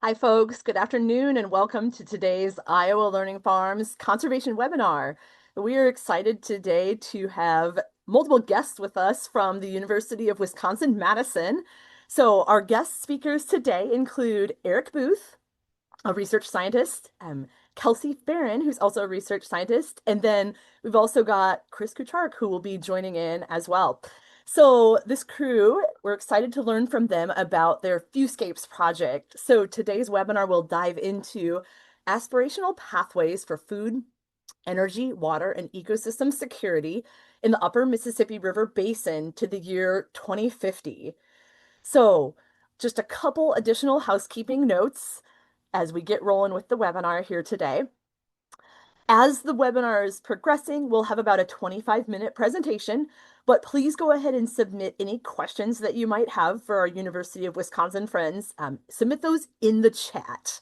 Hi, folks. Good afternoon, and welcome to today's Iowa Learning Farms Conservation Webinar. We are excited today to have multiple guests with us from the University of Wisconsin-Madison. So our guest speakers today include Eric Booth, a research scientist, Kelsie Ferin, who's also a research scientist, and then we've also got Chris Kuchark, who will be joining in as well. So this crew, we're excited to learn from them about their FEWscapes project. So today's webinar will dive into aspirational pathways for food, energy, water, and ecosystem security in the upper Mississippi River Basin to the year 2050. So just a couple additional housekeeping notes as we get rolling with the webinar here today. As the webinar is progressing, we'll have about a 25-minute presentation, but please go ahead and submit any questions that you might have for our University of Wisconsin friends. Submit those in the chat.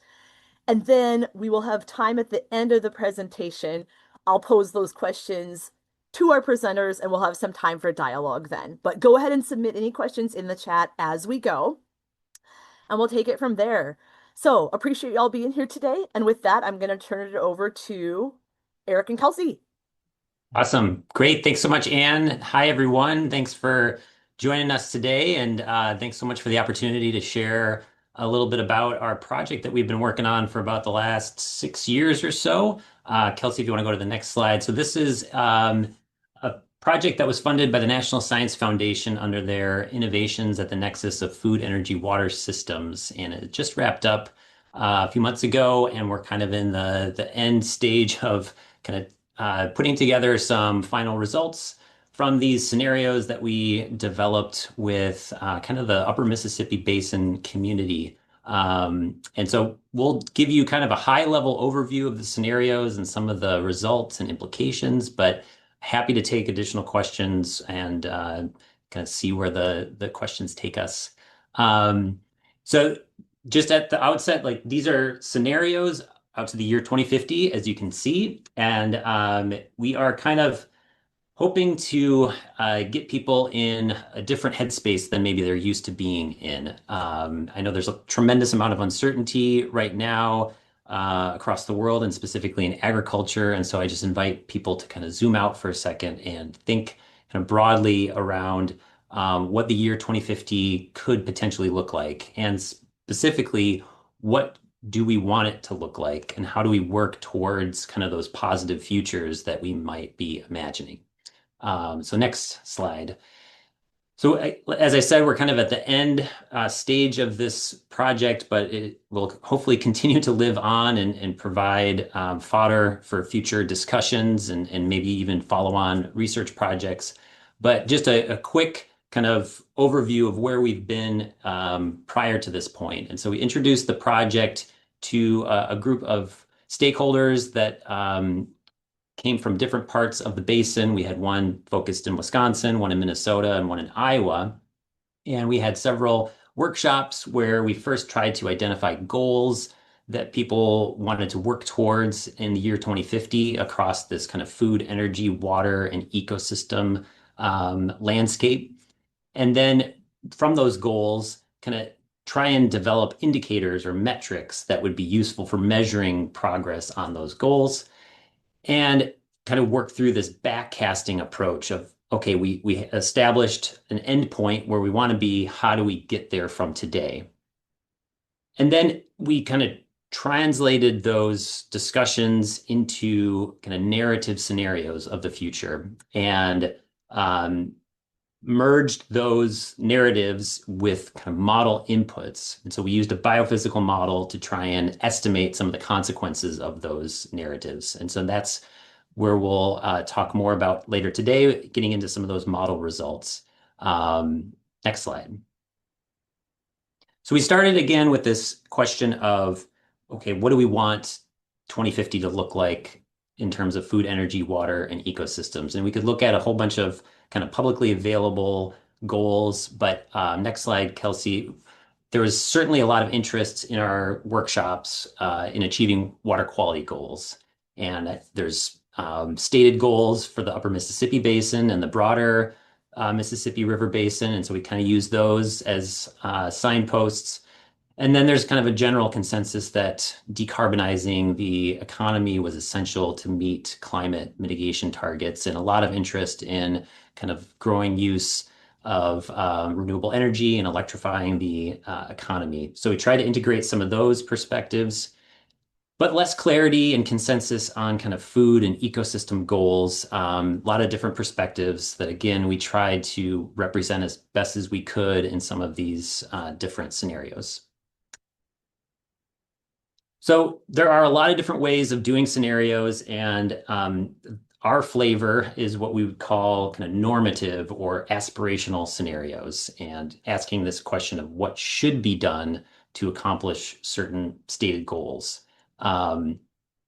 And then we will have time at the end of the presentation. I'll pose those questions to our presenters and we'll have some time for dialogue then. But go ahead and submit any questions in the chat as we go, and we'll take it from there. So appreciate y'all being here today. And with that, I'm going to turn it over to Eric and Kelsie. Awesome. Great. Thanks so much, Anne. Hi, everyone. Thanks for joining us today. And thanks so much for the opportunity to share a little bit about our project that we've been working on for about the last 6 years or so. Kelsie, if you want to go to the next slide. So this is a project that was funded by the National Science Foundation under their Innovations at the Nexus of Food, Energy, Water Systems. And it just wrapped up a few months ago, and we're kind of in the end stage of kind of putting together some final results from these scenarios that we developed with kind of the Upper Mississippi Basin community. And so we'll give you kind of a high level overview of the scenarios and some of the results and implications, but happy to take additional questions and kind of see where the questions take us. So just at the outset, like these are scenarios out to the year 2050, as you can see. And we are kind of hoping to get people in a different headspace than maybe they're used to being in. I know there's a tremendous amount of uncertainty right now across the world and specifically in agriculture. And so I just invite people to kind of zoom out for a second and think kind of broadly around what the year 2050 could potentially look like. And specifically, what do we want it to look like? And how do we work towards kind of those positive futures that we might be imagining? So next slide. So as I said, we're kind of at the end stage of this project, but it will hopefully continue to live on and provide fodder for future discussions and maybe even follow-on research projects. But just a quick kind of overview of where we've been prior to this point. And so we introduced the project to a group of stakeholders that came from different parts of the basin. We had one focused in Wisconsin, one in Minnesota, and one in Iowa. And we had several workshops where we first tried to identify goals that people wanted to work towards in the year 2050 across this kind of food, energy, water, and ecosystem landscape. And then from those goals, kind of try and develop indicators or metrics that would be useful for measuring progress on those goals and kind of work through this backcasting approach of, okay, we established an endpoint where we want to be, how do we get there from today? And then we kind of translated those discussions into kind of narrative scenarios of the future and merged those narratives with kind of model inputs. And so we used a biophysical model to try and estimate some of the consequences of those narratives. And so that's where we'll talk more about later today, getting into some of those model results. Next slide. So we started again with this question of, okay, what do we want 2050 to look like in terms of food, energy, water, and ecosystems? And we could look at a whole bunch of kind of publicly available goals. But next slide, Kelsie. There was certainly a lot of interest in our workshops in achieving water quality goals. And there's stated goals for the Upper Mississippi Basin and the broader Mississippi River Basin. And so we kind of use those as signposts. And then there's kind of a general consensus that decarbonizing the economy was essential to meet climate mitigation targets, and a lot of interest in kind of growing use of renewable energy and electrifying the economy. So we try to integrate some of those perspectives, but less clarity and consensus on kind of food and ecosystem goals. A lot of different perspectives that, again, we tried to represent as best as we could in some of these different scenarios. So there are a lot of different ways of doing scenarios, and our flavor is what we would call kind of normative or aspirational scenarios, and asking this question of what should be done to accomplish certain stated goals. Um,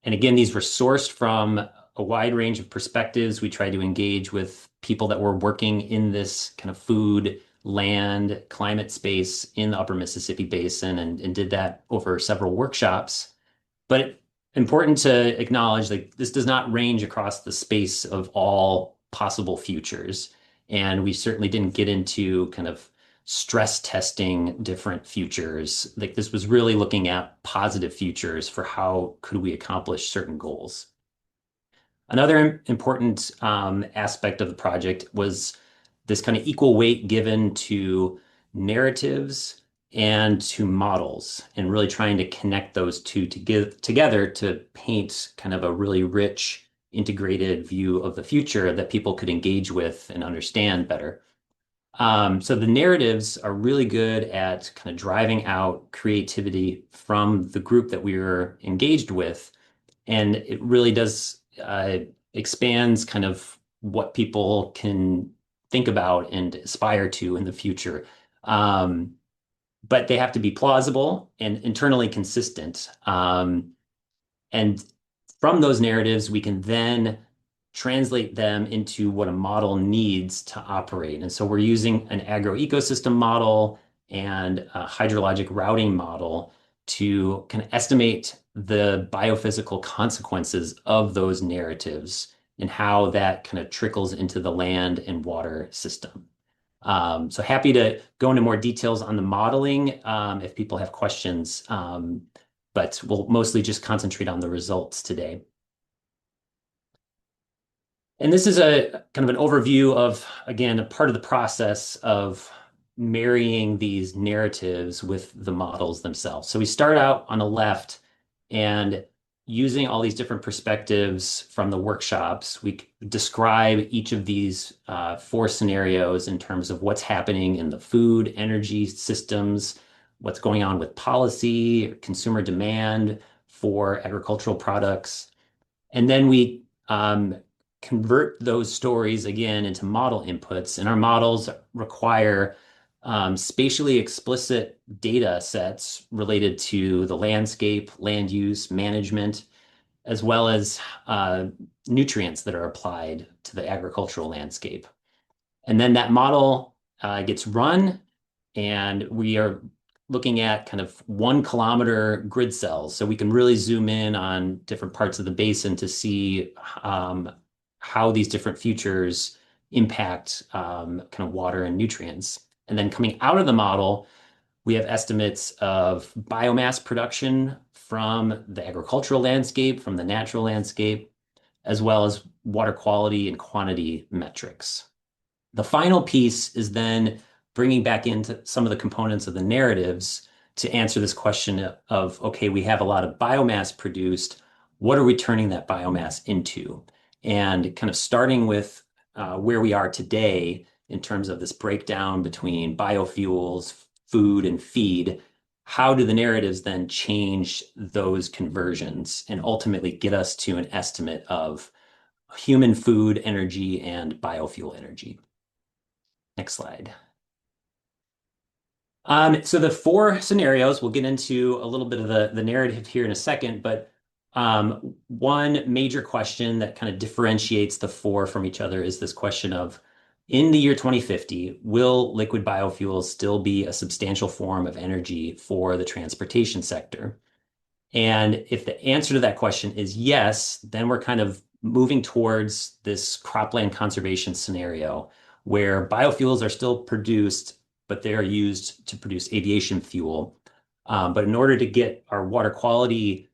and again, these were sourced from a wide range of perspectives. We tried to engage with people that were working in this kind of food, land, climate space in the Upper Mississippi Basin, and did that over several workshops. But important to acknowledge, like, this does not range across the space of all possible futures. And we certainly didn't get into kind of stress testing different futures. Like, this was really looking at positive futures for how could we accomplish certain goals. Another important aspect of the project was this kind of equal weight given to narratives and to models, and really trying to connect those two together to paint kind of a really rich, integrated view of the future that people could engage with and understand better. So the narratives are really good at kind of driving out creativity from the group that we were engaged with, and it really does expands kind of what people can think about and aspire to in the future. Um, but they have to be plausible and internally consistent. And from those narratives, we can then translate them into what a model needs to operate. And so we're using an agroecosystem model and a hydrologic routing model to kind of estimate the biophysical consequences of those narratives and how that kind of trickles into the land and water system. So happy to go into more details on the modeling if people have questions, but we'll mostly just concentrate on the results today. And this is a kind of an overview of, again, a part of the process of marrying these narratives with the models themselves. So we start out on the left, and using all these different perspectives from the workshops, we describe each of these four scenarios in terms of what's happening in the food, energy systems, what's going on with policy, consumer demand for agricultural products. And then we convert those stories again into model inputs, and our models require spatially explicit data sets related to the landscape, land use, management, as well as nutrients that are applied to the agricultural landscape. And then that model gets run, and we are looking at kind of 1 kilometer grid cells. So we can really zoom in on different parts of the basin to see how these different futures impact kind of water and nutrients. And then coming out of the model, we have estimates of biomass production from the agricultural landscape, from the natural landscape, as well as water quality and quantity metrics. The final piece is then bringing back into some of the components of the narratives to answer this question of, okay, we have a lot of biomass produced. What are we turning that biomass into? And kind of starting with where we are today in terms of this breakdown between biofuels, food, and feed. How do the narratives then change those conversions and ultimately get us to an estimate of human food energy and biofuel energy? Next slide. So the four scenarios, we'll get into a little bit of the narrative here in a second, but one major question that kind of differentiates the four from each other is this question of, in the year 2050, will liquid biofuels still be a substantial form of energy for the transportation sector? And if the answer to that question is yes, then we're kind of moving towards this cropland conservation scenario where biofuels are still produced, but they are used to produce aviation fuel. But in order to get our water quality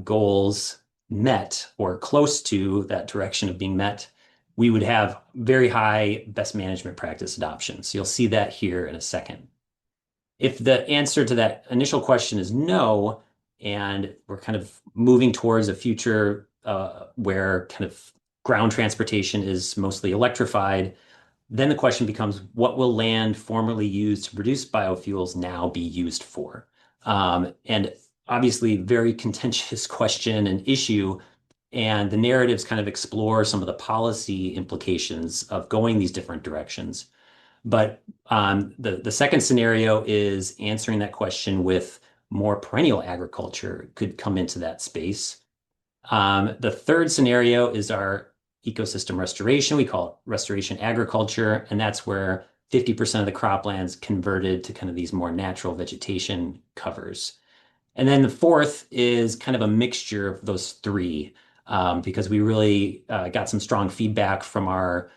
goals met or close to that direction of being met, we would have very high best management practice adoption. So you'll see that here in a second. If the answer to that initial question is no, and we're kind of moving towards a future where kind of ground transportation is mostly electrified, then the question becomes, what will land formerly used to produce biofuels now be used for? And obviously, very contentious question and issue. And the narratives kind of explore some of the policy implications of going these different directions. But the second scenario is answering that question with more perennial agriculture could come into that space. The third scenario is our ecosystem restoration. We call it restoration agriculture, and that's where 50% of the croplands converted to kind of these more natural vegetation covers. And then the fourth is kind of a mixture of those three, because we really got some strong feedback from our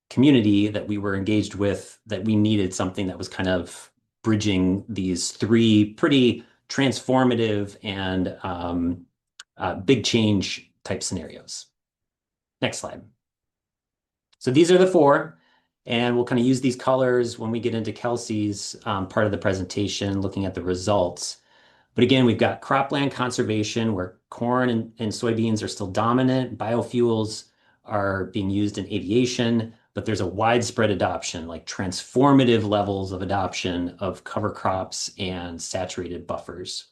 community that we were engaged with that we needed something that was kind of bridging these three pretty transformative and big change type scenarios. Next slide. So these are the four, and we'll kind of use these colors when we get into Kelsey's part of the presentation, looking at the results. But again, we've got cropland conservation where corn and soybeans are still dominant. Biofuels are being used in aviation, but there's a widespread adoption, like transformative levels of adoption of cover crops and saturated buffers.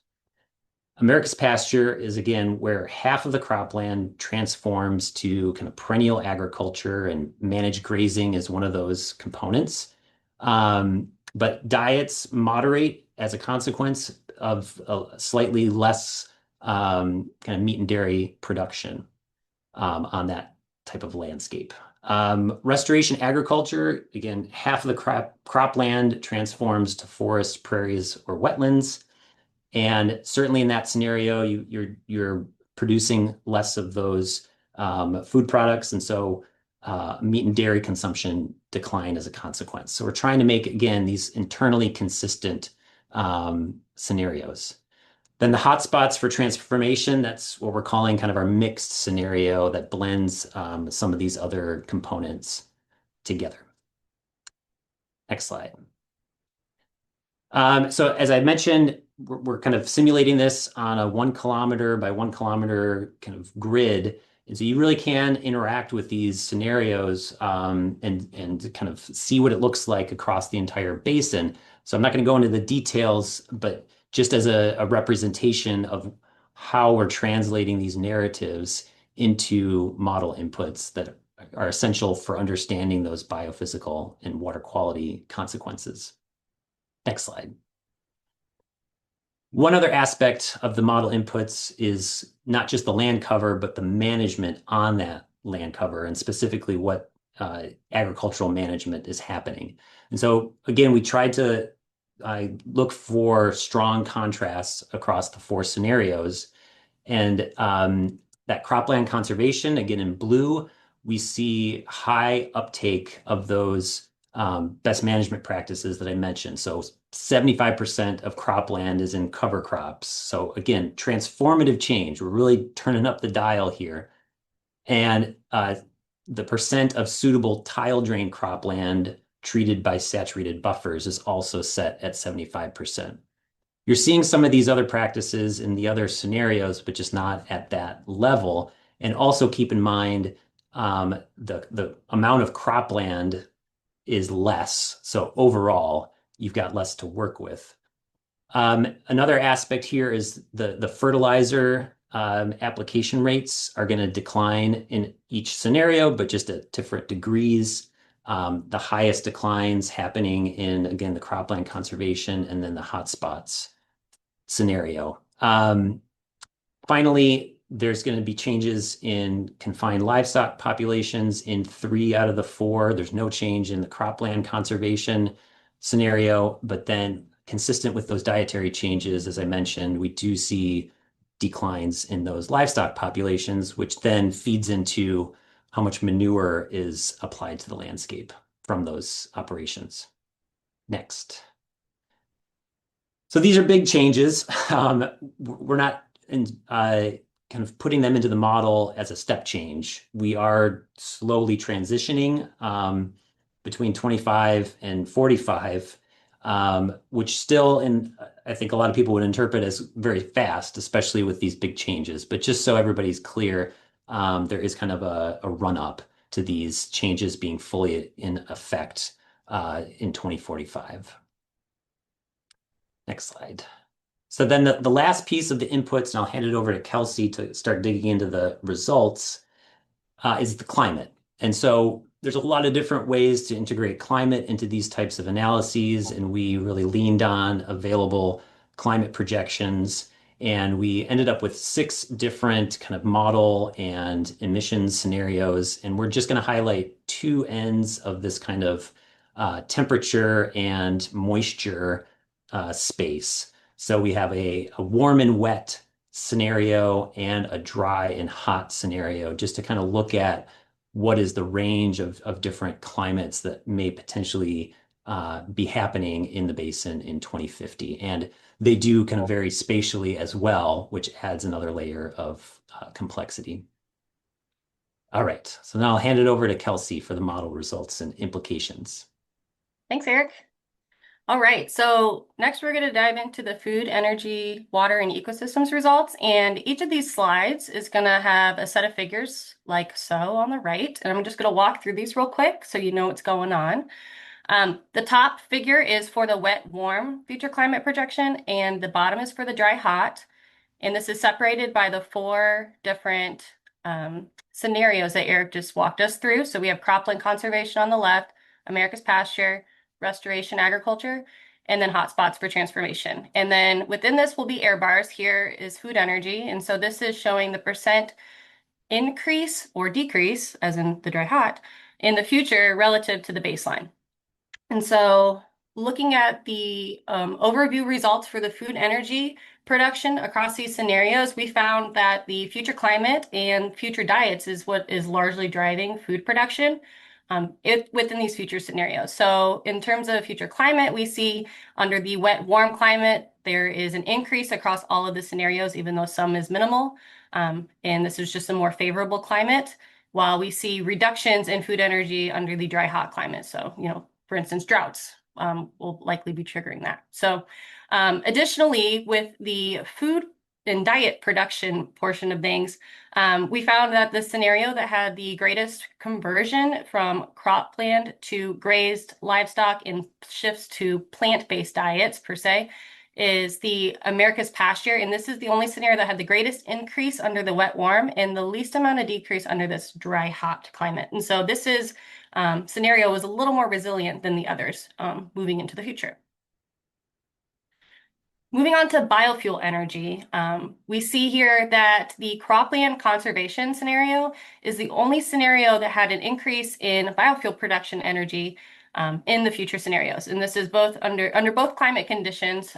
America's pasture is again where half of the cropland transforms to kind of perennial agriculture, and managed grazing is one of those components. But diets moderate as a consequence of a slightly less kind of meat and dairy production on that type of landscape. Restoration agriculture, again, half of the cropland transforms to forests, prairies, or wetlands. And certainly in that scenario, you're producing less of those food products, and so meat and dairy consumption decline as a consequence. So we're trying to make, again, these internally consistent scenarios. Then the hotspots for transformation, that's what we're calling kind of our mixed scenario that blends some of these other components together. Next slide. So as I mentioned, we're kind of simulating this on a 1 kilometer by 1 kilometer kind of grid. And so you really can interact with these scenarios and kind of see what it looks like across the entire basin. So I'm not going to go into the details, but just as a representation of how we're translating these narratives into model inputs that are essential for understanding those biophysical and water quality consequences. Next slide. One other aspect of the model inputs is not just the land cover, but the management on that land cover, and specifically what agricultural management is happening. And so, again, we tried to look for strong contrasts across the four scenarios. And that cropland conservation, again, in blue, we see high uptake of those best management practices that I mentioned. So 75% of cropland is in cover crops. So again, transformative change. We're really turning up the dial here. And the percent of suitable tile drain cropland treated by saturated buffers is also set at 75%. You're seeing some of these other practices in the other scenarios, but just not at that level. And also keep in mind the amount of cropland is less. So overall, you've got less to work with. Another aspect here is the fertilizer application rates are going to decline in each scenario, but just at different degrees. The highest declines happening in, again, the cropland conservation and then the hotspots scenario. Finally, there's going to be changes in confined livestock populations in 3 out of the 4. There's no change in the cropland conservation scenario, but then consistent with those dietary changes, as I mentioned, we do see declines in those livestock populations, which then feeds into how much manure is applied to the landscape from those operations. Next. So these are big changes. We're not kind of putting them into the model as a step change. We are slowly transitioning between 25 and 45, which still, and I think a lot of people would interpret as very fast, especially with these big changes. But just so everybody's clear, there is kind of a run up to these changes being fully in effect in 2045. Next slide. So then the last piece of the inputs, and I'll hand it over to Kelsie to start digging into the results, is the climate. And so there's a lot of different ways to integrate climate into these types of analyses, and we really leaned on available climate projections. And we ended up with 6 different kind of model and emissions scenarios. And we're just going to highlight 2 ends of this kind of temperature and moisture space. So we have a warm and wet scenario and a dry and hot scenario, just to kind of look at what is the range of different climates that may potentially be happening in the basin in 2050. And they do kind of vary spatially as well, which adds another layer of complexity. All right, so now I'll hand it over to Kelsie for the model results and implications. Thanks, Eric. All right, so next we're going to dive into the food, energy, water, and ecosystems results. And each of these slides is going to have a set of figures like so on the right. And I'm just going to walk through these real quick so you know what's going on. The top figure is for the wet, warm future climate projection, and the bottom is for the dry, hot. And this is separated by the 4 different scenarios that Eric just walked us through. So we have cropland conservation on the left, America's pasture, restoration agriculture, and then hotspots for transformation. And then within this will be air bars. Here is food energy. And so this is showing the percent increase or decrease, as in the dry hot, in the future relative to the baseline. And so looking at the overview results for the food energy production across these scenarios, we found that the future climate and future diets is what is largely driving food production within these future scenarios. So in terms of future climate, we see under the wet, warm climate, there is an increase across all of the scenarios, even though some is minimal. And this is just a more favorable climate, while we see reductions in food energy under the dry, hot climate. So, for instance, droughts will likely be triggering that. So additionally, with the food and diet production portion of things, we found that the scenario that had the greatest conversion from cropland to grazed livestock and shifts to plant-based diets per se is the America's pasture. And this is the only scenario that had the greatest increase under the wet warm and the least amount of decrease under this dry hot climate. And so this is scenario was a little more resilient than the others moving into the future. Moving on to biofuel energy, we see here that the cropland conservation scenario is the only scenario that had an increase in biofuel production energy in the future scenarios. And this is both under both climate conditions,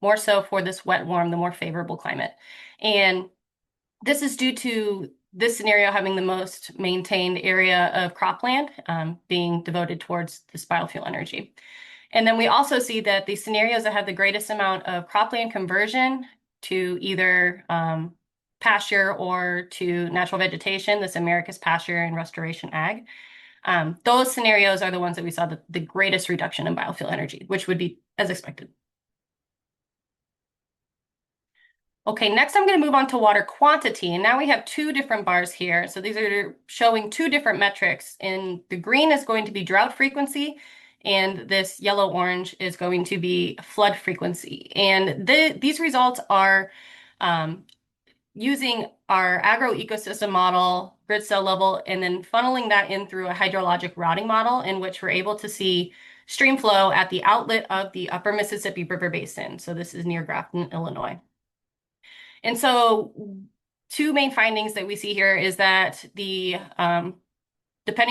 more so for this wet, warm, the more favorable climate. And this is due to this scenario having the most maintained area of cropland being devoted towards this biofuel energy. And then we also see that the scenarios that have the greatest amount of cropland conversion to either pasture or to natural vegetation, this America's pasture and restoration ag, those scenarios are the ones that we saw the greatest reduction in biofuel energy, which would be as expected. Okay, next I'm going to move on to water quantity. And now we have 2 different bars here. So these are showing 2 different metrics. And the green is going to be drought frequency, and this yellow-orange is going to be flood frequency. And these results are using our agroecosystem model, grid cell level, and then funneling that in through a hydrologic routing model in which we're able to see stream flow at the outlet of the upper Mississippi River Basin. So this is near Grafton, Illinois. And so 2 main findings that we see here is that depending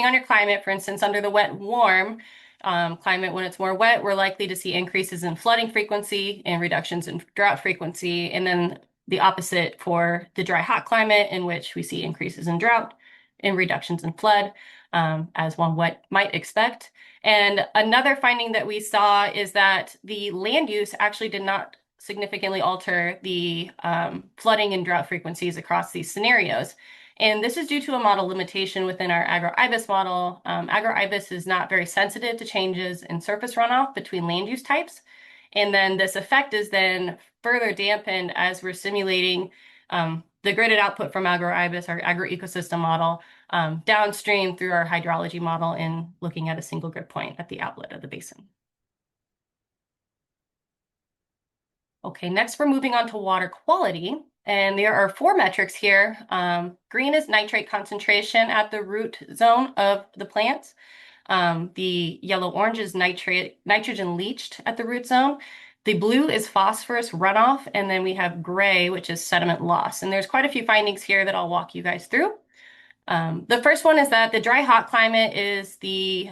on your climate, for instance, under the wet, warm climate, when it's more wet, we're likely to see increases in flooding frequency and reductions in drought frequency. And then the opposite for the dry, hot climate, in which we see increases in drought and reductions in flood. as one might expect. And another finding that we saw is that the land use actually did not significantly alter the flooding and drought frequencies across these scenarios. And this is due to a model limitation within our agro-IBIS model. Agro-IBIS is not very sensitive to changes in surface runoff between land use types. And then this effect is then further dampened as we're simulating the gridded output from agro-IBIS, our agro-ecosystem model, downstream through our hydrology model and looking at a single grid point at the outlet of the basin. Okay, next we're moving on to water quality. And there are 4 metrics here. Green is nitrate concentration at the root zone of the plants. The yellow-orange is nitrogen leached at the root zone. The blue is phosphorus runoff, and then we have gray, which is sediment loss. And there's quite a few findings here that I'll walk you guys through. The first one is that the dry hot climate is the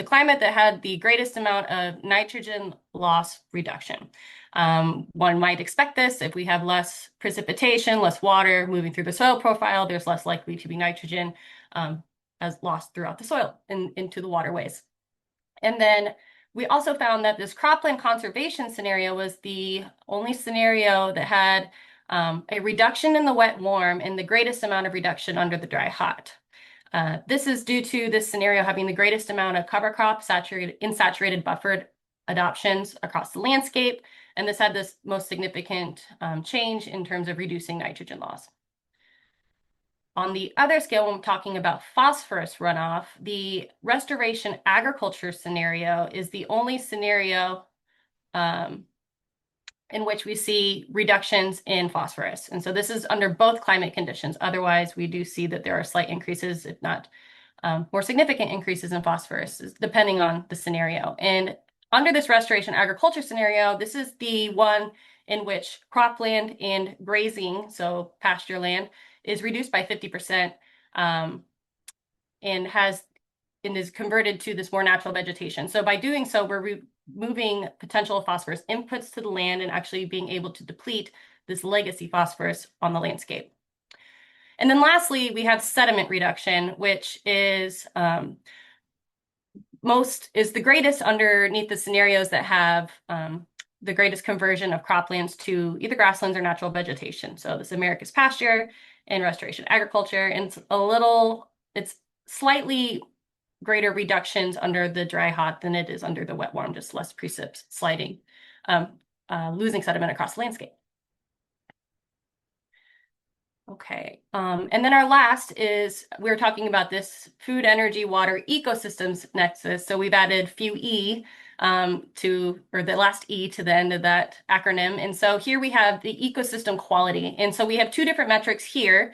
climate that had the greatest amount of nitrogen loss reduction. One might expect this if we have less precipitation, less water moving through the soil profile, there's less likely to be nitrogen as lost throughout the soil into the waterways. And then we also found that this cropland conservation scenario was the only scenario that had a reduction in the wet warm and the greatest amount of reduction under the dry hot. This is due to this scenario having the greatest amount of cover crop insaturated buffered adoptions across the landscape, and this had this most significant change in terms of reducing nitrogen loss. On the other scale, when we're talking about phosphorus runoff, the restoration agriculture scenario is the only scenario in which we see reductions in phosphorus. And so this is under both climate conditions. Otherwise, we do see that there are slight increases, if not more significant increases in phosphorus, depending on the scenario. And under this restoration agriculture scenario, this is the one in which cropland and grazing, so pasture land, is reduced by 50% and is converted to this more natural vegetation. So by doing so, we're removing potential phosphorus inputs to the land and actually being able to deplete this legacy phosphorus on the landscape. And then lastly, we have sediment reduction, which is the greatest underneath the scenarios that have the greatest conversion of croplands to either grasslands or natural vegetation. So this America's pasture and restoration agriculture, and it's slightly greater reductions under the dry hot than it is under the wet warm, just less precip sliding, losing sediment across the landscape. Okay, and then our last is, we're talking about this food, energy, water, ecosystems nexus. So we've added FEWE or the last E to the end of that acronym. And so here we have the ecosystem quality. And so we have 2 different metrics here.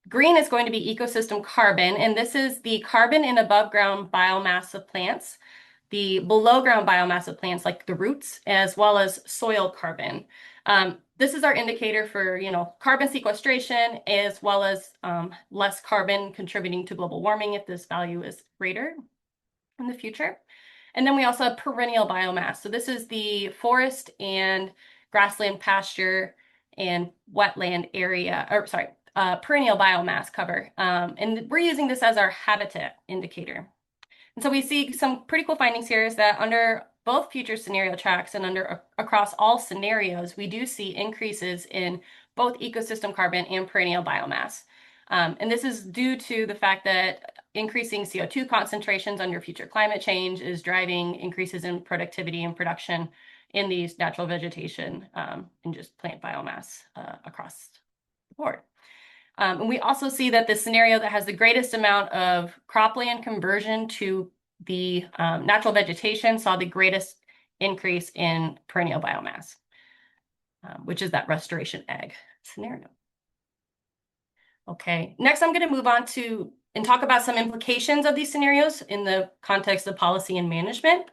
Green is going to be ecosystem carbon, and this is the carbon in above ground biomass of plants, the below ground biomass of plants like the roots, as well as soil carbon. This is our indicator for, carbon sequestration, as well as less carbon contributing to global warming if this value is greater in the future. And then we also have perennial biomass. So this is the forest and grassland pasture and wetland area, perennial biomass cover. And we're using this as our habitat indicator. And so we see some pretty cool findings here is that under both future scenario tracks and across all scenarios, we do see increases in both ecosystem carbon and perennial biomass. And this is due to the fact that increasing CO2 concentrations under future climate change is driving increases in productivity and production in these natural vegetation and just plant biomass across the board. And we also see that the scenario that has the greatest amount of cropland conversion to the natural vegetation saw the greatest increase in perennial biomass, which is that restoration ag scenario. Okay, next I'm going to move on to and talk about some implications of these scenarios in the context of policy and management.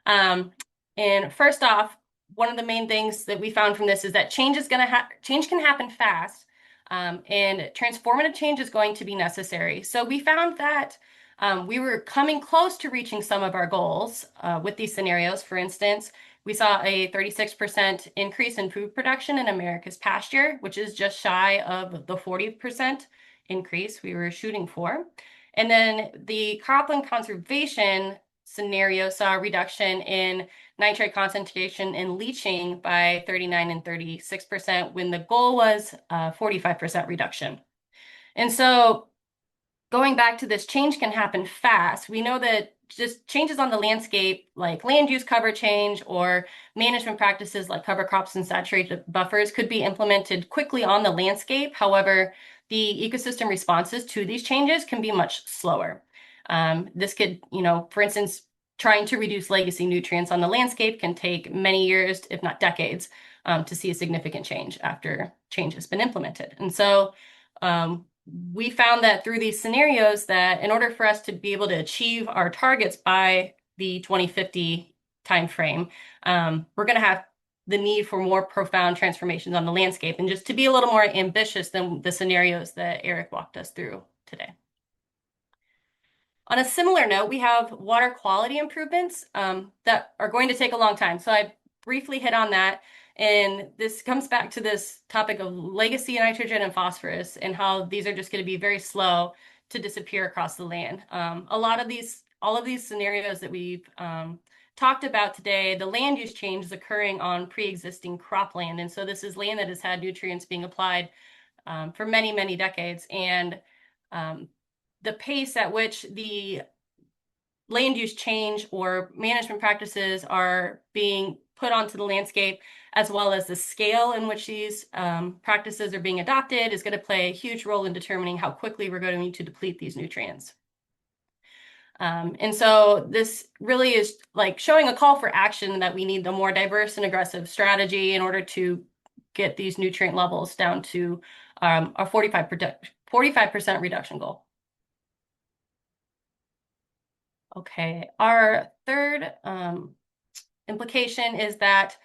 And first off, one of the main things that we found from this is that change can happen fast, and transformative change is going to be necessary. So we found that we were coming close to reaching some of our goals with these scenarios. For instance, we saw a 36% increase in food production in America's pasture, which is just shy of the 40% increase we were shooting for. And then the cropland conservation scenario saw a reduction in nitrate concentration and leaching by 39 and 36% when the goal was 45% reduction. And so going back to this, change can happen fast. We know that just changes on the landscape, like land use cover change or management practices like cover crops and saturated buffers, could be implemented quickly on the landscape. However, the ecosystem responses to these changes can be much slower. This could, for instance, trying to reduce legacy nutrients on the landscape can take many years, if not decades, to see a significant change after change has been implemented. And so we found that through these scenarios that in order for us to be able to achieve our targets by the 2050 timeframe, we're going to have the need for more profound transformations on the landscape and just to be a little more ambitious than the scenarios that Eric walked us through today. On a similar note, we have water quality improvements that are going to take a long time. So I briefly hit on that. And this comes back to this topic of legacy nitrogen and phosphorus and how these are just going to be very slow to disappear across the land. All of these scenarios that we've talked about today, the land use change is occurring on pre-existing cropland. And so this is land that has had nutrients being applied for many, many decades. And the pace at which the land use change or management practices are being put onto the landscape, as well as the scale in which these practices are being adopted, is going to play a huge role in determining how quickly we're going to need to deplete these nutrients. And so this really is like showing a call for action that we need a more diverse and aggressive strategy in order to get these nutrient levels down to our 45% reduction goal. Okay, our third implication is that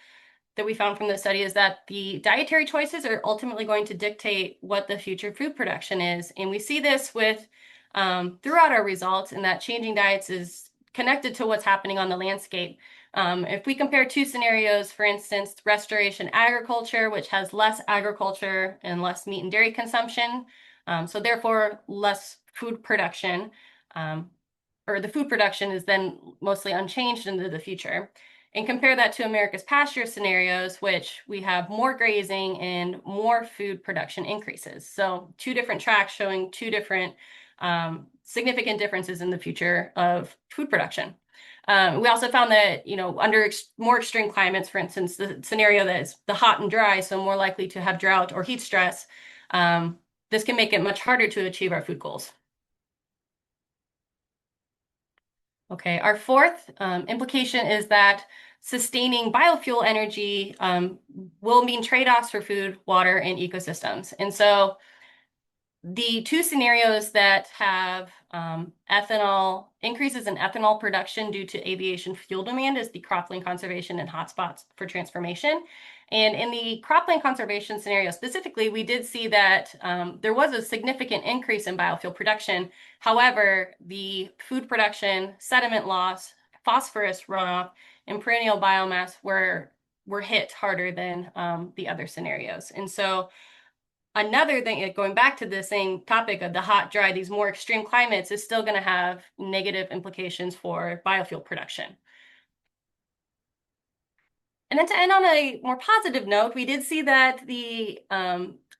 we found from the study is that the dietary choices are ultimately going to dictate what the future food production is. And we see this with throughout our results in that changing diets is connected to what's happening on the landscape. If we compare two scenarios, for instance, restoration agriculture, which has less agriculture and less meat and dairy consumption, so therefore less food production, or the food production is then mostly unchanged into the future. And compare that to America's pasture scenarios, which we have more grazing and more food production increases. So two different tracks showing two different significant differences in the future of food production. We also found that, under more extreme climates, for instance, the scenario that is the hot and dry, so more likely to have drought or heat stress, this can make it much harder to achieve our food goals. Okay, our fourth implication is that sustaining biofuel energy will mean trade-offs for food, water, and ecosystems. And so the two scenarios that have increases in ethanol production due to aviation fuel demand is the cropland conservation and hotspots for transformation. And in the cropland conservation scenario specifically, we did see that there was a significant increase in biofuel production. However, the food production, sediment loss, phosphorus runoff, and perennial biomass were hit harder than the other scenarios. And so another thing, going back to the same topic of the hot, dry, these more extreme climates is still going to have negative implications for biofuel production. And then to end on a more positive note, we did see that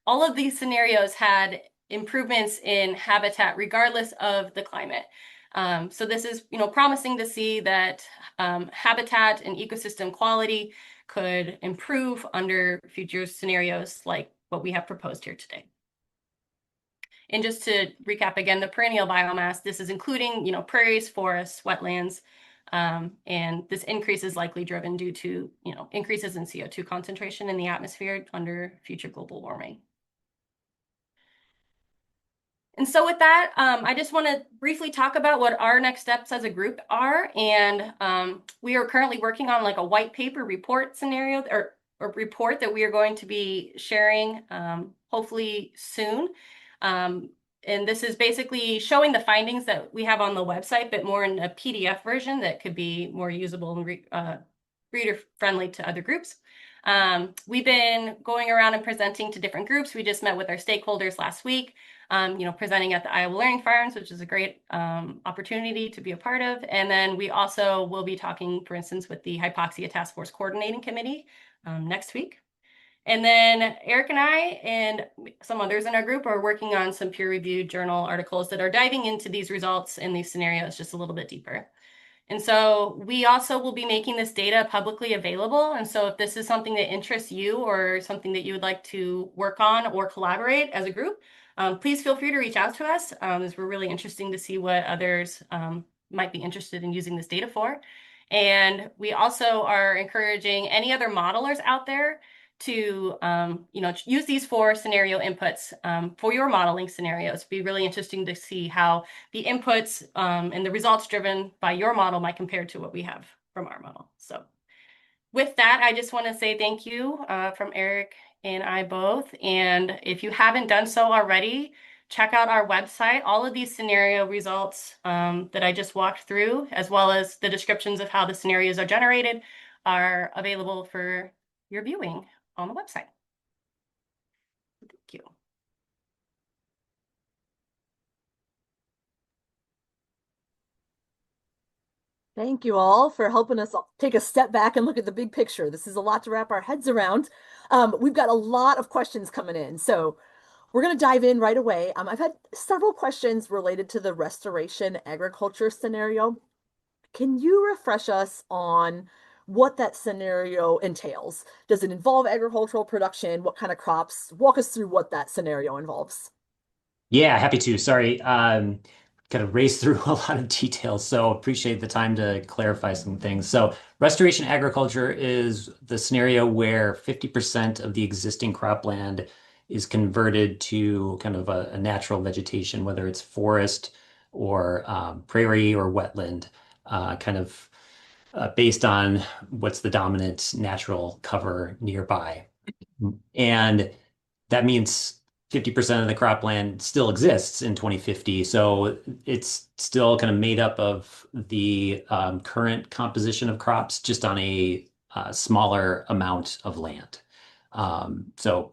all of these scenarios had improvements in habitat regardless of the climate. So this is, promising to see that habitat and ecosystem quality could improve under future scenarios like what we have proposed here today. And just to recap again, the perennial biomass, this is including, prairies, forests, wetlands, and this increase is likely driven due to, increases in CO2 concentration in the atmosphere under future global warming. And so with that, I just want to briefly talk about what our next steps as a group are. And we are currently working on like a white paper report scenario or report that we are going to be sharing hopefully soon. And this is basically showing the findings that we have on the website, but more in a PDF version that could be more usable and reader friendly to other groups. We've been going around and presenting to different groups. We just met with our stakeholders last week, presenting at the Iowa Learning Farms, which is a great opportunity to be a part of. And then we also will be talking, for instance, with the Hypoxia Task Force Coordinating Committee next week. And then Eric and I and some others in our group are working on some peer-reviewed journal articles that are diving into these results and these scenarios just a little bit deeper. And so we also will be making this data publicly available. And so if this is something that interests you or something that you would like to work on or collaborate as a group, please feel free to reach out to us, as we're really interesting to see what others might be interested in using this data for. And we also are encouraging any other modelers out there to use these for scenario inputs for your modeling scenarios. It'd be really interesting to see how the inputs and the results driven by your model might compare to what we have from our model. So with that, I just want to say thank you from Eric and I both. And if you haven't done so already, check out our website. All of these scenario results that I just walked through, as well as the descriptions of how the scenarios are generated, are available for your viewing on the website. Thank you. Thank you all for helping us take a step back and look at the big picture. This is a lot to wrap our heads around. We've got a lot of questions coming in, so we're going to dive in right away. I've had several questions related to the restoration agriculture scenario. Can you refresh us on what that scenario entails? Does it involve agricultural production? What kind of crops? Walk us through what that scenario involves. Yeah, happy to. Sorry, kind of raced through a lot of details, so appreciate the time to clarify some things. So, restoration agriculture is the scenario where 50% of the existing cropland is converted to kind of a natural vegetation, whether it's forest or prairie or wetland, kind of based on what's the dominant natural cover nearby. And that means 50% of the cropland still exists in 2050. So it's still kind of made up of the current composition of crops, just on a smaller amount of land. So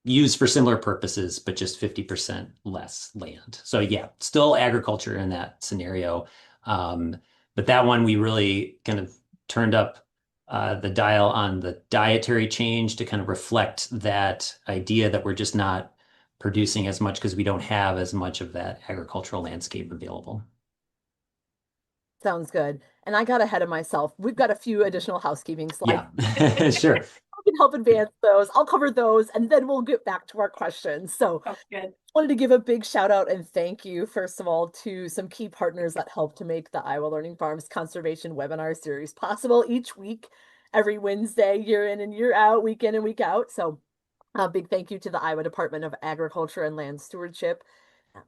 used for similar purposes, but just 50% less land. So yeah, still agriculture in that scenario. But that one, we really kind of turned up the dial on the dietary change to kind of reflect that idea that we're just not producing as much because we don't have as much of that agricultural landscape available. Sounds good. And I got ahead of myself. We've got a few additional housekeeping slides. Yeah, sure. I can help advance those. I'll cover those, and then we'll get back to our questions. So Oh, good. wanted to give a big shout out and thank you, first of all, to some key partners that helped to make the Iowa Learning Farms Conservation Webinar Series possible each week, every Wednesday, year in and year out, week in and week out. So a big thank you to the Iowa Department of Agriculture and Land Stewardship,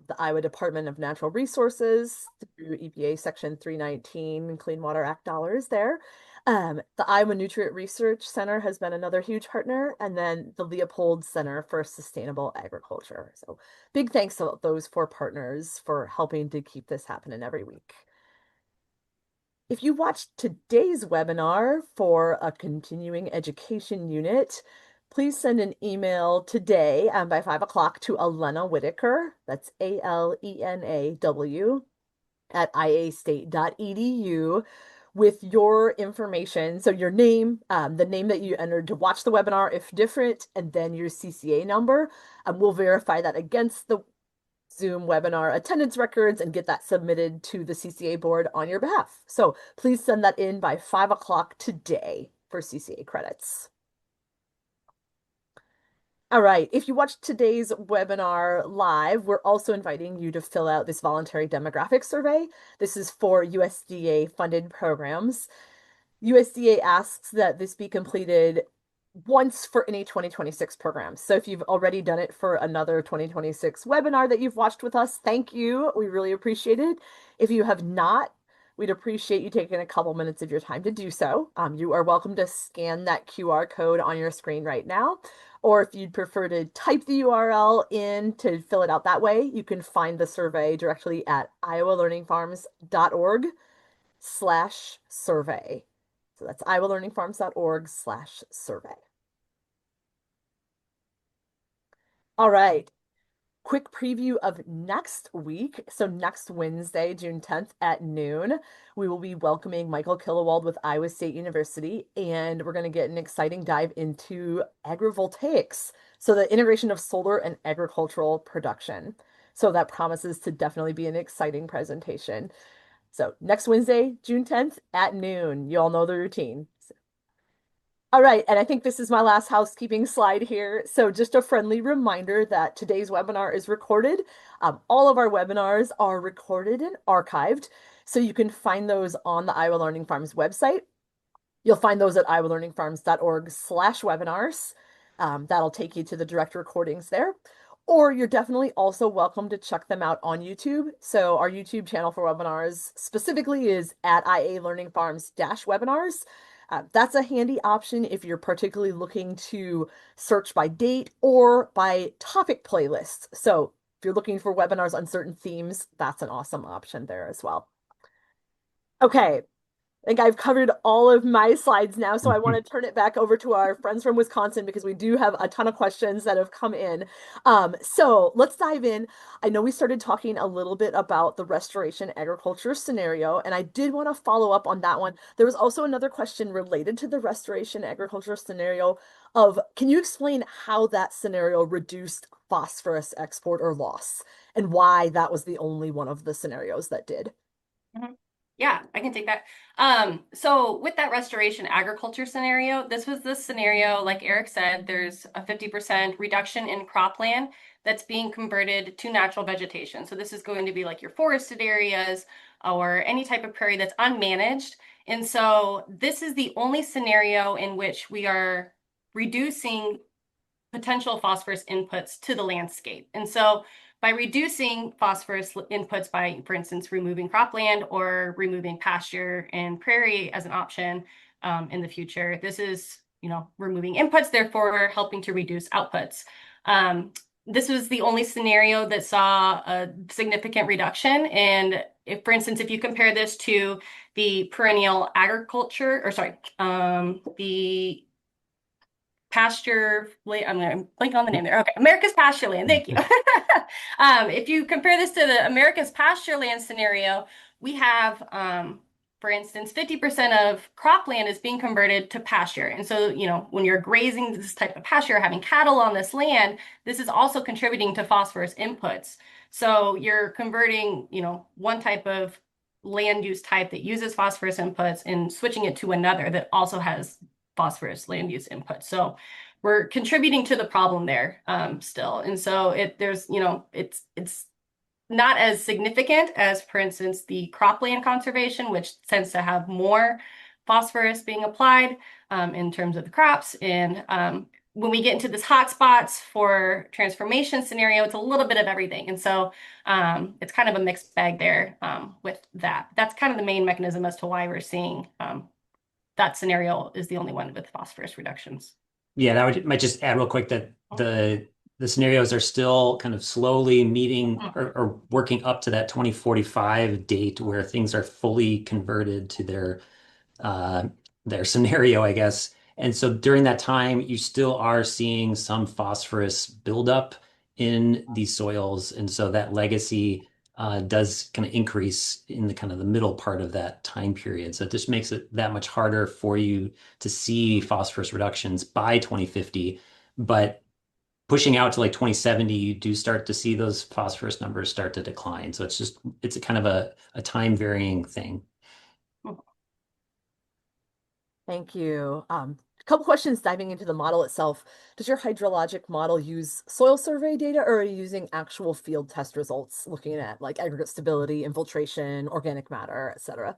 the Iowa Department of Natural Resources through EPA Section 319 Clean Water Act dollars there. The Iowa Nutrient Research Center has been another huge partner, and then the Leopold Center for Sustainable Agriculture. So big thanks to those four partners for helping to keep this happening every week. If you watched today's webinar for a continuing education unit, please send an email today by 5 o'clock to Alena Whitaker. That's ALENAW at iastate.edu with your information. So your name, the name that you entered to watch the webinar, if different, and then your CCA number. We'll verify that against the Zoom webinar attendance records and get that submitted to the CCA board on your behalf. So please send that in by 5 o'clock today for CCA credits. All right, if you watched today's webinar live, we're also inviting you to fill out this voluntary demographic survey. This is for USDA funded programs. USDA asks that this be completed once for any 2026 programs. So if you've already done it for another 2026 webinar that you've watched with us, thank you. We really appreciate it. If you have not, we'd appreciate you taking a couple minutes of your time to do so. You are welcome to scan that QR code on your screen right now. Or if you'd prefer to type the URL in to fill it out that way, you can find the survey directly at iowalearningfarms.org/survey. So that's iowalearningfarms.org/survey. All right. Quick preview of next week. So next Wednesday, June 10th at noon, we will be welcoming Michael Killewald with Iowa State University, and we're going to get an exciting dive into agrivoltaics. So the integration of solar and agricultural production. So that promises to definitely be an exciting presentation. So next Wednesday, June 10th at noon. You all know the routine. All right, and I think this is my last housekeeping slide here. So just a friendly reminder that today's webinar is recorded. All of our webinars are recorded and archived, so you can find those on the Iowa Learning Farms website. You'll find those at iowalearningfarms.org/webinars. That'll take you to the direct recordings there. Or you're definitely also welcome to check them out on YouTube. So our YouTube channel for webinars specifically is at IA Learning Farms-webinars. That's a handy option if you're particularly looking to search by date or by topic playlists. So if you're looking for webinars on certain themes, that's an awesome option there as well. Okay, I think I've covered all of my slides now, so I want to turn it back over to our friends from Wisconsin because we do have a ton of questions that have come in. So let's dive in. I know we started talking a little bit about the restoration agriculture scenario, and I did want to follow up on that one. There was also another question related to the restoration agriculture scenario of, can you explain how that scenario reduced phosphorus export or loss, and why that was the only one of the scenarios that did? Mhm. Yeah, I can take that. So with that restoration agriculture scenario, this was the scenario, like Eric said, there's a 50% reduction in cropland that's being converted to natural vegetation. So this is going to be like your forested areas or any type of prairie that's unmanaged. And so this is the only scenario in which we are reducing potential phosphorus inputs to the landscape. And so by reducing phosphorus inputs by, for instance, removing cropland or removing pasture and prairie as an option in the future, this is, removing inputs, therefore helping to reduce outputs. This was the only scenario that saw a significant reduction. And if, for instance, if you compare this to the perennial agriculture, or sorry, the pasture, I'm blanking on the name there. Okay, America's pasture land. Thank you. If you compare this to the America's pasture land scenario, we have, for instance, 50% of cropland is being converted to pasture. And so, when you're grazing this type of pasture, having cattle on this land, this is also contributing to phosphorus inputs. So you're converting, one type of land use type that uses phosphorus inputs and switching it to another that also has phosphorus land use input. So we're contributing to the problem there still. And so it's not as significant as, for instance, the cropland conservation, which tends to have more phosphorus being applied in terms of the crops. And when we get into this hotspots for transformation scenario, it's a little bit of everything. And so it's kind of a mixed bag there with that. That's kind of the main mechanism as to why we're seeing that scenario is the only one with phosphorus reductions. Yeah, might just add real quick that the scenarios are still kind of slowly meeting or working up to that 2045 date where things are fully converted to their scenario, I guess. And so during that time, you still are seeing some phosphorus buildup in these soils, and so that legacy does kind of increase in the kind of the middle part of that time period. So it just makes it that much harder for you to see phosphorus reductions by 2050. But pushing out to like 2070, you do start to see those phosphorus numbers start to decline. So it's a kind of a time varying thing. Thank you. A couple questions diving into the model itself. Does your hydrologic model use soil survey data, or are you using actual field test results looking at like aggregate stability, infiltration, organic matter, et cetera?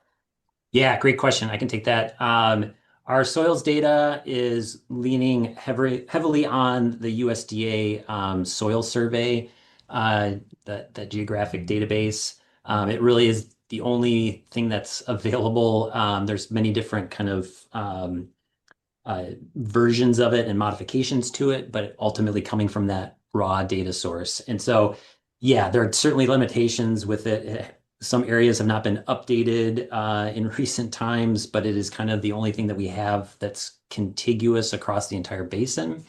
Yeah, great question. I can take that. Our soils data is leaning heavily on the USDA soil survey, that geographic database. It really is the only thing that's available. There's many different kind of versions of it and modifications to it, but ultimately coming from that raw data source. And so, yeah, there are certainly limitations with it. Some areas have not been updated in recent times, but it is kind of the only thing that we have that's contiguous across the entire basin.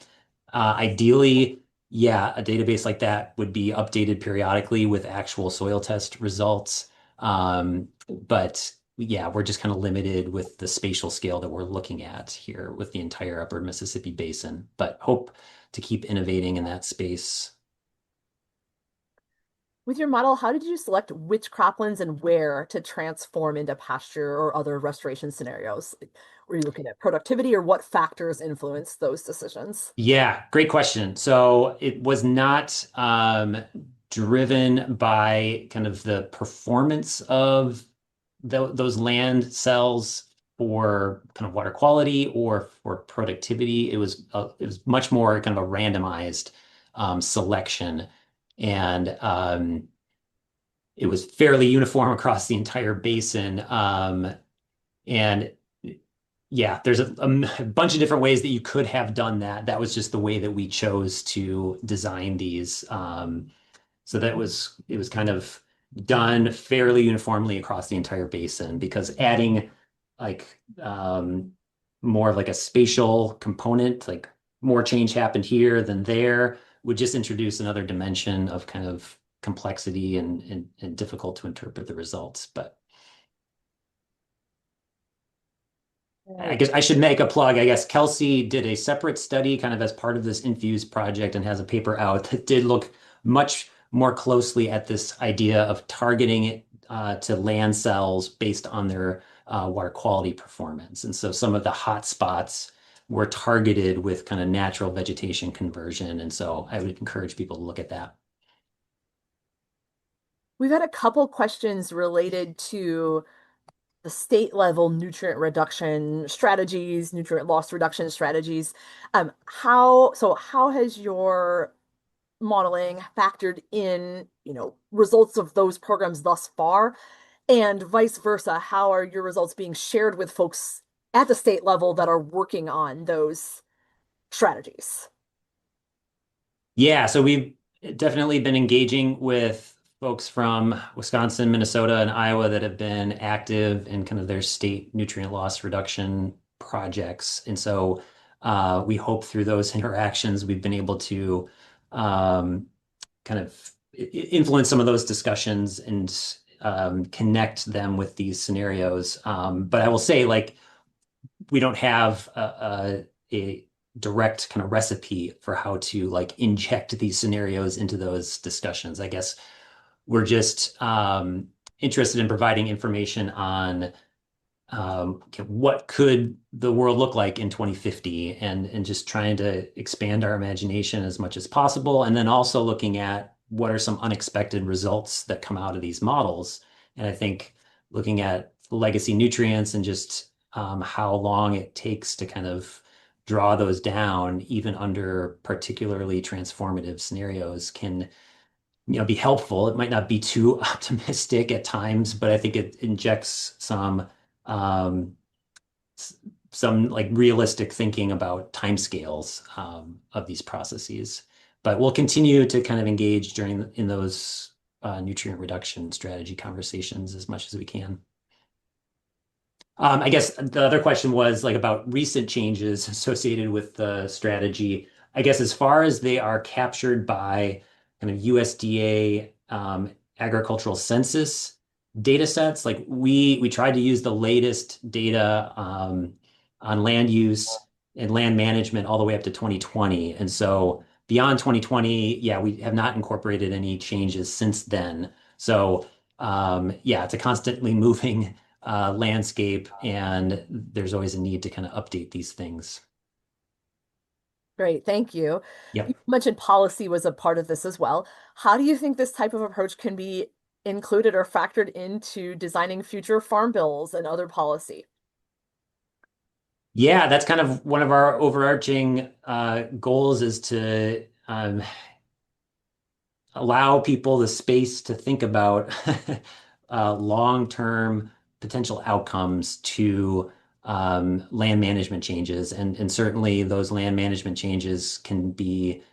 Ideally, yeah, a database like that would be updated periodically with actual soil test results. But yeah, we're just kind of limited with the spatial scale that we're looking at here with the entire upper Mississippi Basin, but hope to keep innovating in that space. With your model, how did you select which croplands and where to transform into pasture or other restoration scenarios? Like, were you looking at productivity or what factors influence those decisions? Yeah, great question. So it was not driven by kind of the performance of those land cells for kind of water quality or for productivity. It was much more kind of a randomized selection, and it was fairly uniform across the entire basin. And yeah, there's a bunch of different ways that you could have done that. That was just the way that we chose to design these. So it was kind of done fairly uniformly across the entire basin because adding like more of like a spatial component, like more change happened here than there, would just introduce another dimension of kind of complexity and difficult to interpret the results. But I Right. guess I should make a plug. I guess Kelsie did a separate study kind of as part of this Infuse project and has a paper out that did look much more closely at this idea of targeting it to land cells based on their water quality performance. And so some of the hot spots were targeted with kind of natural vegetation conversion. And so I would encourage people to look at that. We've had a couple questions related to the state level nutrient reduction strategies, nutrient loss reduction strategies. How has your modeling factored in, results of those programs thus far? And vice versa, how are your results being shared with folks at the state level that are working on those strategies? Yeah, so we've definitely been engaging with folks from Wisconsin, Minnesota, and Iowa that have been active in kind of their state nutrient loss reduction projects. And so we hope through those interactions, we've been able to kind of influence some of those discussions and connect them with these scenarios. But I will say, like, we don't have a direct kind of recipe for how to like inject these scenarios into those discussions. I guess we're just interested in providing information on okay, what could the world look like in 2050 and just trying to expand our imagination as much as possible. And then also looking at what are some unexpected results that come out of these models. And I think looking at legacy nutrients and just how long it takes to kind of draw those down, even under particularly transformative scenarios, can be helpful. It might not be too optimistic at times, but I think it injects um, some like realistic thinking about timescales of these processes. But we'll continue to kind of engage in those nutrient reduction strategy conversations as much as we can. I guess the other question was like about recent changes associated with the strategy. I guess as far as they are captured by kind of USDA agricultural census data sets, like we tried to use the latest data on land use and land management all the way up to 2020. And so beyond 2020, yeah, we have not incorporated any changes since then. So yeah, it's a constantly moving landscape, and there's always a need to kind of update these things. Great, thank you. You Yep. mentioned policy was a part of this as well. How do you think this type of approach can be included or factored into designing future farm bills and other policy? Yeah, that's kind of one of our overarching goals is to allow people the space to think about long-term potential outcomes to land management changes. And certainly those land management changes can be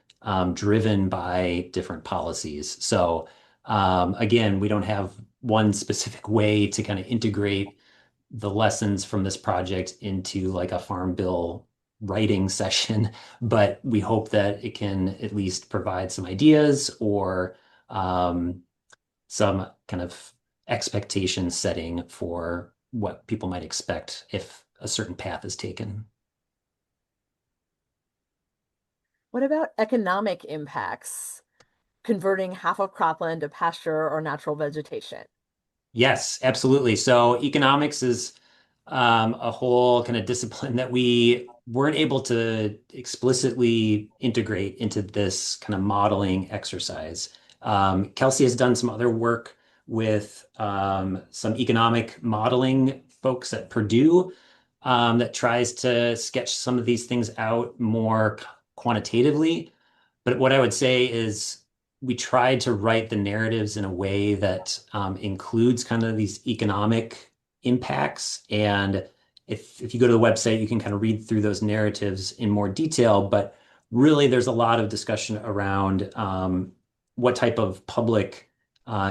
driven by different policies. So again, we don't have one specific way to kind of integrate the lessons from this project into like a farm bill writing session, but we hope that it can at least provide some ideas or um, some kind of expectation setting for what people might expect if a certain path is taken. What about economic impacts, converting half of cropland to pasture or natural vegetation? Yes, absolutely. So economics is a whole kind of discipline that we weren't able to explicitly integrate into this kind of modeling exercise. Kelsie has done some other work with some economic modeling folks at Purdue that tries to sketch some of these things out more quantitatively. But what I would say is we tried to write the narratives in a way that includes kind of these economic impacts. And if you go to the website, you can kind of read through those narratives in more detail. But really, there's a lot of discussion around what type of public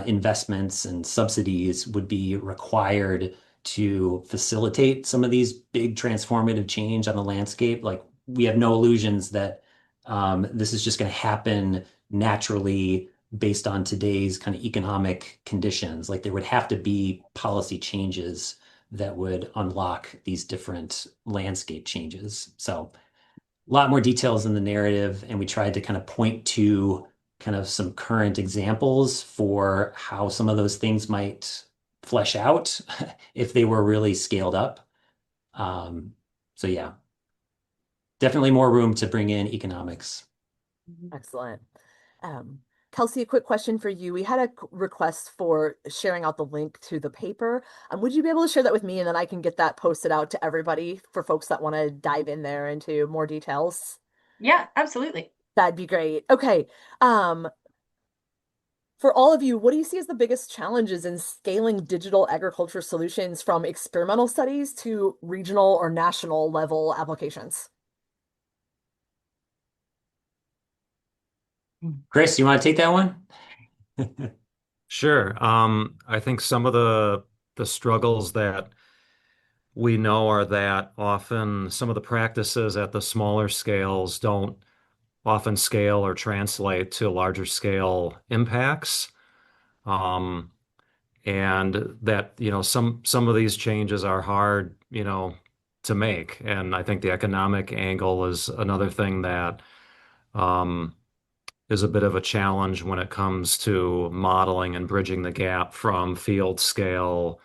investments and subsidies would be required to facilitate some of these big transformative change on the landscape. Like we have no illusions that this is just going to happen naturally based on today's kind of economic conditions. Like there would have to be policy changes that would unlock these different landscape changes. So a lot more details in the narrative, and we tried to kind of point to kind of some current examples for how some of those things might flesh out if they were really scaled up. Um, so yeah, definitely more room to bring in economics. Excellent. Um, Kelsie, a quick question for you. We had a request for sharing out the link to the paper. Would you be able to share that with me and then I can get that posted out to everybody for folks that want to dive in there into more details? Yeah, absolutely. That'd be great. Okay. Um, for all of you, what do you see as the biggest challenges in scaling digital agriculture solutions from experimental studies to regional or national level applications? Chris, you want to take that one? Sure. I think some of the struggles that we know are that often some of the practices at the smaller scales don't often scale or translate to larger scale impacts. Um, and that, some of these changes are hard, to make. And I think the economic angle is another thing that um, is a bit of a challenge when it comes to modeling and bridging the gap from field scale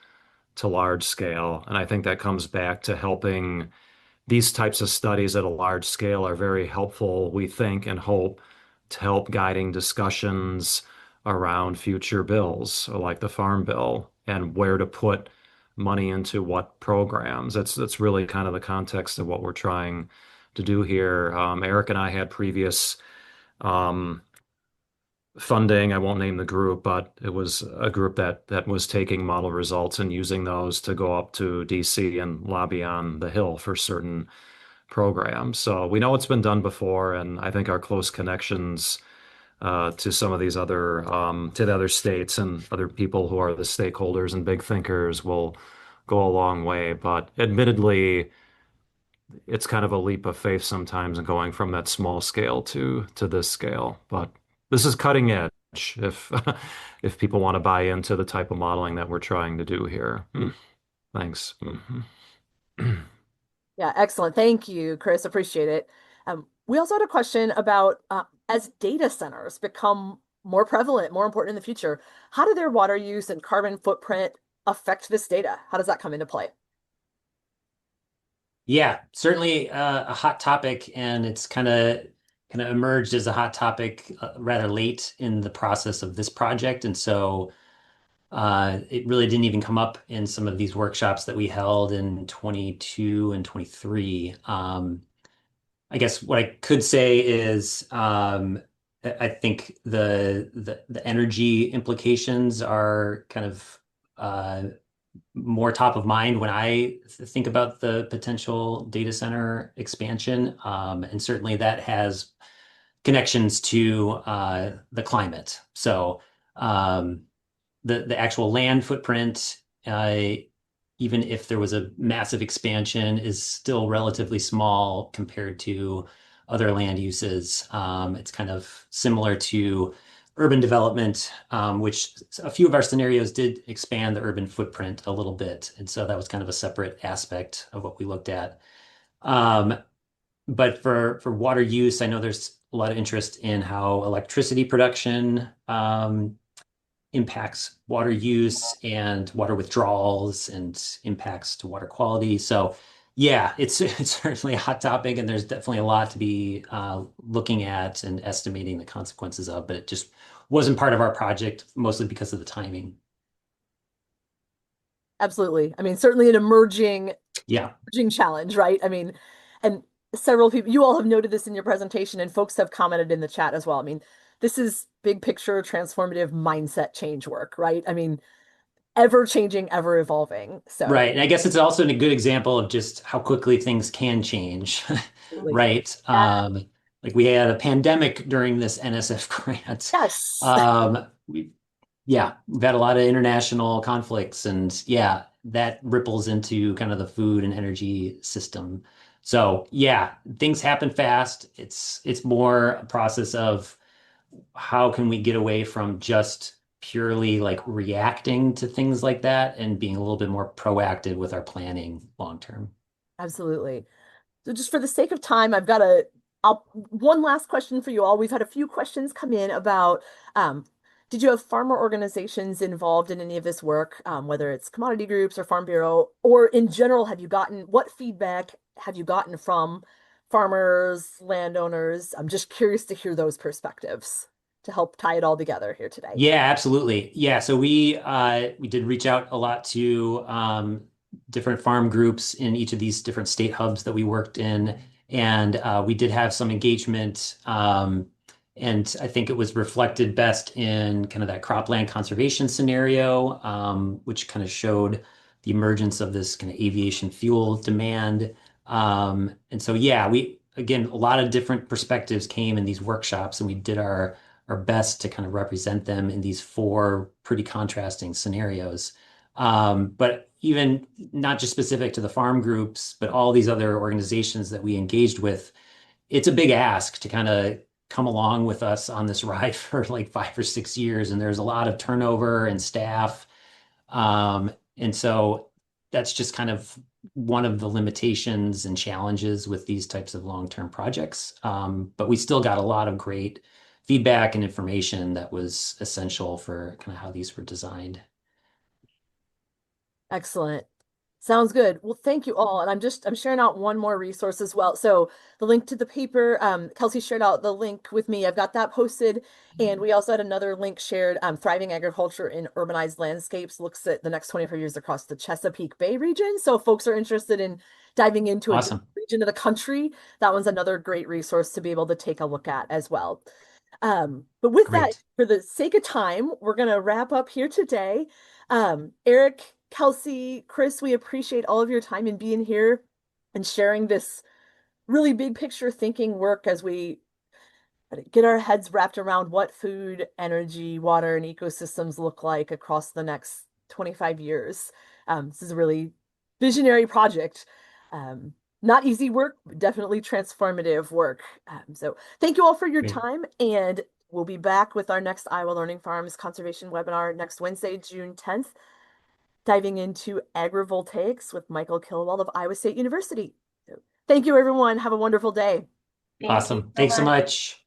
to large scale. And I think that comes back to helping these types of studies at a large scale are very helpful, we think and hope, to help guiding discussions around future bills, like the Farm Bill, and where to put money into what programs. That's really kind of the context of what we're trying to do here. Eric and I had previous um, funding. I won't name the group, but it was a group that was taking model results and using those to go up to DC and lobby on the Hill for certain programs. So we know it's been done before, and I think our close connections to some of these other to the other states and other people who are the stakeholders and big thinkers will go a long way. But admittedly, it's kind of a leap of faith sometimes in going from that small scale to this scale. But this is cutting edge if if people want to buy into the type of modeling that we're trying to do here. Thanks. Yeah, excellent. Thank you, Chris. Appreciate it. We also had a question about as data centers become more prevalent, more important in the future, how do their water use and carbon footprint affect this data? How does that come into play? Yeah, certainly a hot topic, and it's kind of emerged as a hot topic rather late in the process of this project, and so it really didn't even come up in some of these workshops that we held in 22 and 23. I guess what I could say is I think the energy implications are kind of more top of mind when I think about the potential data center expansion. And certainly that has connections to the climate. So um, the actual land footprint even if there was a massive expansion, is still relatively small compared to other land uses. It's kind of similar to urban development, which a few of our scenarios did expand the urban footprint a little bit. And so that was kind of a separate aspect of what we looked at. Um, but for water use, I know there's a lot of interest in how electricity production impacts water use and water withdrawals and impacts to water quality. So yeah, it's certainly a hot topic, and there's definitely a lot to be looking at and estimating the consequences of, but it just wasn't part of our project, mostly because of the timing. Absolutely. I mean, certainly an Yeah. emerging challenge, right? I mean, and several people, you all have noted this in your presentation, and folks have commented in the chat as well. I mean, this is big picture transformative mindset change work, right? I mean, ever changing, ever evolving. So, Right. And I guess it's also a good example of just how quickly things can change. absolutely. Right. Yeah. Like we had a pandemic during this NSF grant. Yes. We Yeah, we've had a lot of international conflicts, and yeah, that ripples into kind of the food and energy system. So yeah, things happen fast. It's more a process of how can we get away from just purely like reacting to things like that and being a little bit more proactive with our planning long term. Absolutely. So just for the sake of time, one last question for you all. We've had a few questions come in about, did you have farmer organizations involved in any of this work, whether it's commodity groups or Farm Bureau, or in general, what feedback have you gotten from farmers, landowners? I'm just curious to hear those perspectives to help tie it all together here today. Yeah, absolutely. Yeah, so we did reach out a lot to different farm groups in each of these different state hubs that we worked in, and we did have some engagement. And I think it was reflected best in kind of that cropland conservation scenario, which kind of showed the emergence of this kind of aviation fuel demand. And so, yeah, we again a lot of different perspectives came in these workshops, and we did our best to kind of represent them in these four pretty contrasting scenarios. But even not just specific to the farm groups, but all these other organizations that we engaged with, it's a big ask to kind of come along with us on this ride for like 5 or 6 years. And there's a lot of turnover and staff. And so that's just kind of one of the limitations and challenges with these types of long-term projects. But we still got a lot of great feedback and information that was essential for kind of how these were designed. Excellent. Sounds good. Well, thank you all. And I'm sharing out one more resource as well. So the link to the paper, Kelsie shared out the link with me. I've got that posted. And we also had another link shared, Thriving Agriculture in Urbanized Landscapes looks at the next 25 years across the Chesapeake Bay region. So if folks are interested in diving into a different Awesome. region of the country, that one's another great resource to be able to take a look at as well. But with that, Great. for the sake of time, we're going to wrap up here today. Eric, Kelsie, Chris, we appreciate all of your time in being here and sharing this really big picture thinking work as we get our heads wrapped around what food, energy, water, and ecosystems look like across the next 25 years. This is a really visionary project. Um, Not easy work, but definitely transformative work. So thank you all for your Great. time, and we'll be back with our next Iowa Learning Farms conservation webinar next Wednesday, June 10th, diving into agrivoltaics with Michael Kilwell of Iowa State University. So thank you, everyone. Have a wonderful day. Thank you Awesome. so Thanks so much. much.